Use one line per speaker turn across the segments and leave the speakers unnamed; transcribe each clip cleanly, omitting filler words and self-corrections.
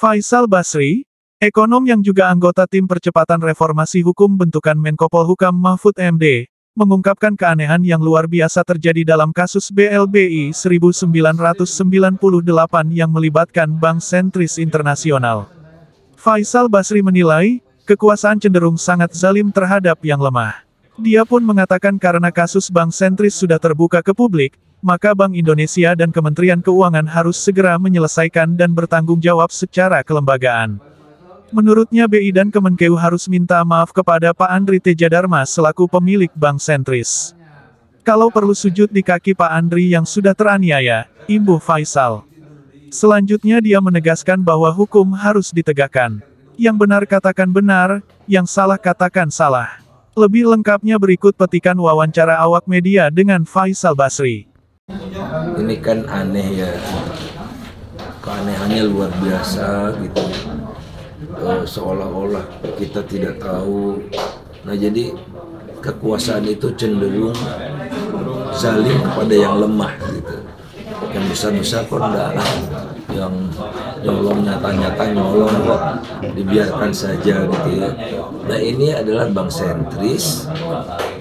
Faisal Basri, ekonom yang juga anggota tim percepatan reformasi hukum bentukan Menko Polhukam Mahfud MD, mengungkapkan keanehan yang luar biasa terjadi dalam kasus BLBI 1998 yang melibatkan Bank Sentris Internasional. Faisal Basri menilai, kekuasaan cenderung sangat zalim terhadap yang lemah. Dia pun mengatakan karena kasus Bank Sentris sudah terbuka ke publik, maka Bank Indonesia dan Kementerian Keuangan harus segera menyelesaikan dan bertanggung jawab secara kelembagaan. Menurutnya BI dan Kemenkeu harus minta maaf kepada Pak Andri Tedjadarma selaku pemilik Bank Sentris. Kalau perlu sujud di kaki Pak Andri yang sudah teraniaya, imbuh Faisal. Selanjutnya dia menegaskan bahwa hukum harus ditegakkan. Yang benar katakan benar, yang salah katakan salah. Lebih lengkapnya berikut petikan wawancara awak media dengan Faisal Basri.
Ini kan aneh ya, keanehannya luar biasa gitu. Seolah-olah kita tidak tahu. Nah jadi kekuasaan itu cenderung zalim kepada yang lemah gitu. Yang besar-besar kok enggak, yang nyolong nyata-nyata nyolong kok dibiarkan saja gitu ya. Nah ini adalah bank sentris,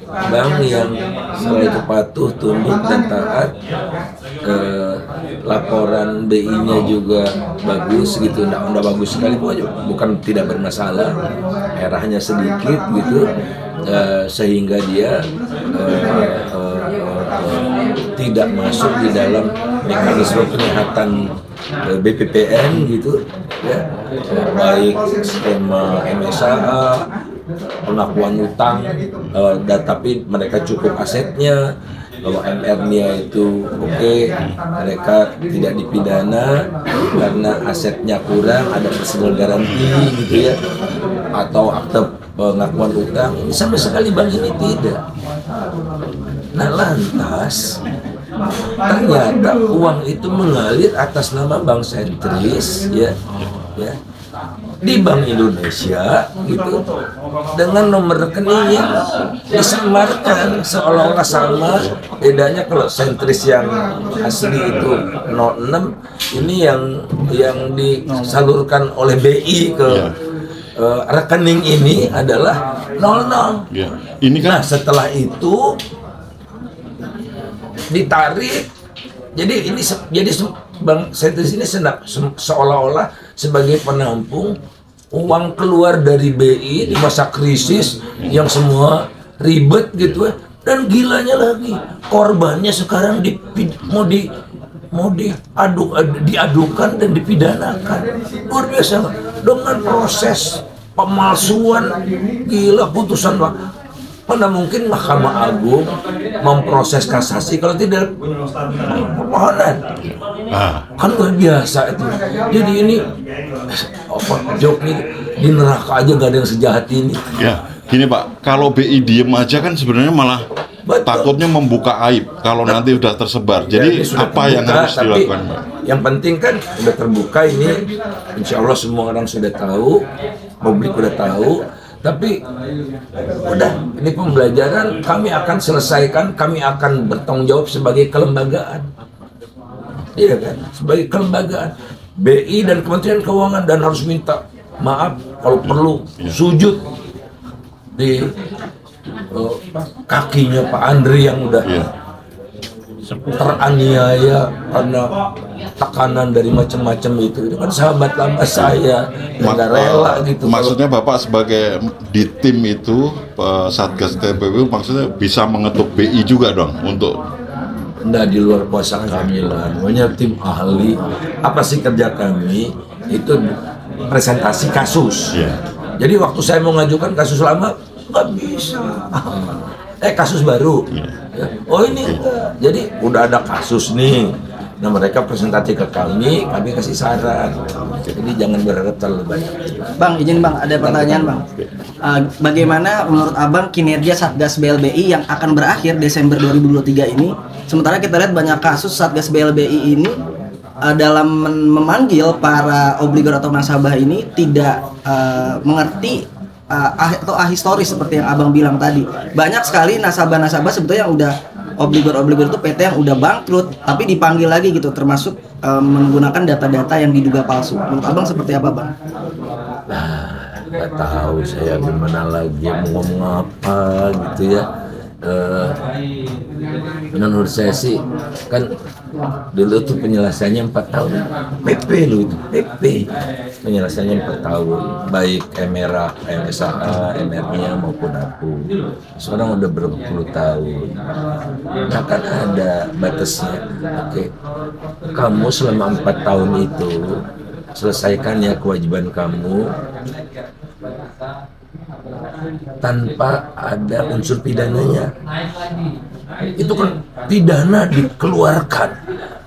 bank yang setelah itu patuh, tunduk dan taat. Laporan BI-nya juga bagus gitu, udah bagus sekali, bukan tidak bermasalah, errornya sedikit gitu, sehingga dia tidak masuk di dalam mekanisme penyihatan BPPN gitu ya, baik skema MSA, pengakuan utang, tapi mereka cukup asetnya. Kalau MR-nya itu oke, mereka tidak dipidana karena asetnya kurang, ada personal garanti gitu ya, atau akte pengakuan utang. Ini sama sekali bank ini tidak. Nah lantas ternyata uang itu mengalir atas nama Bank Sentris ya di Bank Indonesia gitu, dengan nomor rekening yang disamarkan seolah-olah sama. Bedanya kalau sentris yang asli itu 06, ini yang disalurkan oleh BI ke rekening ini adalah 00.
Ya. Ini kan
setelah itu ditarik, jadi Bank Sentris ini seolah-olah sebagai penampung uang keluar dari BI di masa krisis yang semua ribet gitu ya. Dan gilanya lagi, korbannya sekarang diadukan dan dipidanakan. Luar biasa dengan proses pemalsuan, gila putusan Pak. Mana mungkin Mahkamah Agung memproses kasasi kalau tidak permohonan? Kan luar biasa itu. Jadi ini jok nih, di neraka aja gak ada yang sejahat ini.
ya gini Pak, kalau BI diem aja kan sebenarnya malah takutnya membuka aib kalau nanti udah tersebar. Jadi apa yang harus dilakukan Pak?
Yang penting kan udah terbuka ini, insya Allah semua orang sudah tahu, publik udah tahu. Tapi udah, ini pembelajaran, kami akan selesaikan, kami akan bertanggung jawab sebagai kelembagaan. Iya kan, sebagai kelembagaan BI dan Kementerian Keuangan, dan harus minta maaf kalau perlu sujud di kakinya Pak Andri yang udah teraniaya karena tekanan dari macam-macam itu kan sahabat lama saya, nggak rela gitu.
Maksudnya Bapak sebagai di tim itu Satgas TPPU maksudnya bisa mengetuk BI juga dong untuk
di luar kuasa kami lah, namanya tim ahli. Apa sih kerja kami itu presentasi kasus. Jadi waktu saya mau ngajukan kasus lama nggak bisa, kasus baru. Oh ini enggak. Jadi udah ada kasus nih. Nah mereka presentasi ke kami kasih saran. Jadi jangan berharap terlalu banyak.
Bang, izin Bang, ada pertanyaan Bang. Bagaimana menurut Abang kinerja Satgas BLBI yang akan berakhir Desember 2023 ini? Sementara kita lihat banyak kasus Satgas BLBI ini dalam memanggil para obligor atau nasabah ini tidak mengerti atau ahistoris seperti yang Abang bilang tadi. Banyak sekali nasabah-nasabah sebetulnya yang udah obligor itu PT yang udah bangkrut tapi dipanggil lagi gitu, termasuk menggunakan data-data yang diduga palsu. Menurut abang seperti apa bang?
Nggak tahu saya gimana lagi mau ngomong apa gitu ya. Menurut saya sih kan dulu tuh penyelesaiannya 4 tahun PP lu itu PP penyelesaiannya 4 tahun baik MRA, MSA, MR-nya maupun aku sekarang udah berpuluh tahun. Nah kan ada batasnya. Oke, kamu selama 4 tahun itu selesaikan ya kewajiban kamu tanpa ada unsur pidananya. Itu kan pidana dikeluarkan,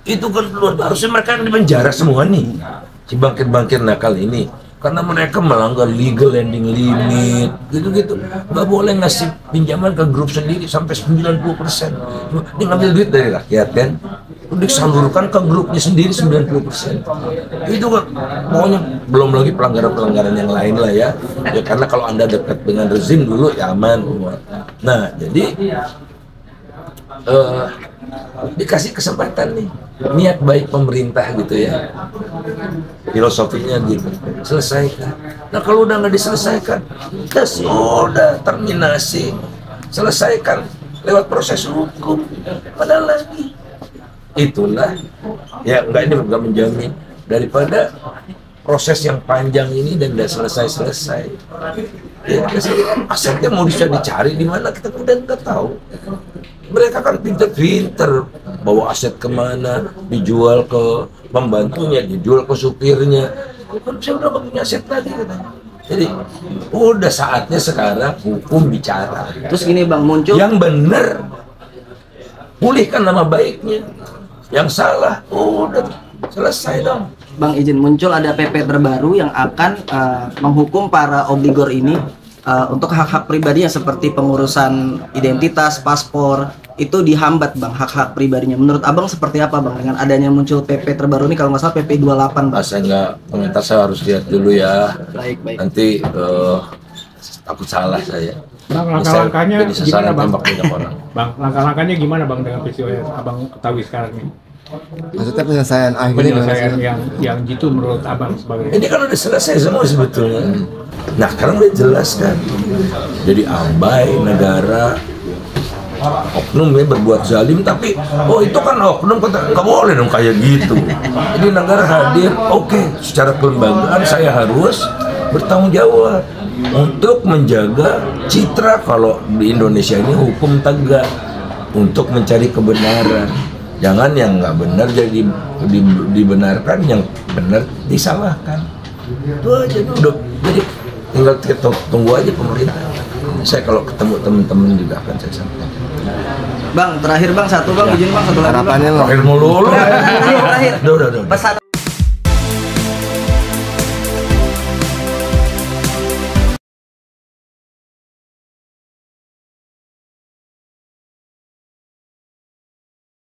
itu kan keluar, harusnya mereka yang di penjara semua nih si bangkir-bangkir nakal ini karena mereka melanggar legal lending limit gitu-gitu. Nggak boleh ngasih pinjaman ke grup sendiri sampai 90%. Dia ngambil duit dari rakyat kan, disalurkan ke grupnya sendiri 90%. Itu kan pokoknya belum lagi pelanggaran-pelanggaran yang lain lah ya. Ya karena kalau Anda dekat dengan rezim dulu ya aman. Nah, jadi dikasih kesempatan nih, niat baik pemerintah gitu ya, filosofinya gitu, selesaikan. Nah kalau udah nggak diselesaikan, udah terminasi, selesaikan lewat proses hukum. Padahal lagi itulah ya, enggak, ini nggak menjamin daripada proses yang panjang ini dan udah selesai ya, asetnya mau bisa dicari di mana kita udah nggak tahu. Mereka kan pinter-pinter bawa aset kemana, dijual ke pembantunya, dijual ke supirnya. Kan saya udah nggak punya aset lagi katanya. Jadi udah saatnya sekarang hukum bicara.
Terus gini bang, muncul
yang benar, pulihkan nama baiknya. Yang salah udah selesai dong.
Bang izin, muncul ada PP terbaru yang akan menghukum para obligor ini untuk hak-hak pribadinya seperti pengurusan identitas, paspor, itu dihambat bang, hak-hak pribadinya. Menurut abang seperti apa bang dengan adanya muncul PP terbaru ini, kalau nggak salah PP 28 bang?
Saya nggak komentar, saya harus lihat dulu ya.
Baik.
Nanti takut salah saya.
Bang, langkah-langkahnya gimana bang?
Bang,
langkah-langkahnya gimana bang dengan peristiwa yang abang ketahui sekarang ini?
Maksudnya penyelesaian akhirnya
Penyelesaian yang gitu menurut abang sebagai...
ini kan udah selesai semua sebetulnya. Nah sekarang udah jelas kan. Jadi abai negara, oknum ya berbuat zalim, tapi itu kan oknum, nggak boleh dong kayak gitu. Jadi negara hadir, oke, secara kelembagaan saya harus bertanggung jawab untuk menjaga citra kalau di Indonesia ini hukum tegak, untuk mencari kebenaran. Jangan yang nggak benar jadi dibenarkan, yang benar disalahkan. Itu aja udah. Jadi tinggal kita tunggu aja pemerintah. Saya kalau ketemu teman-teman juga akan saya sampaikan.
Bang, terakhir bang, izin bang, satu lagi bang.
Harapannya lo.
Terakhir mulu.
Terakhir.
Udah.
Pesan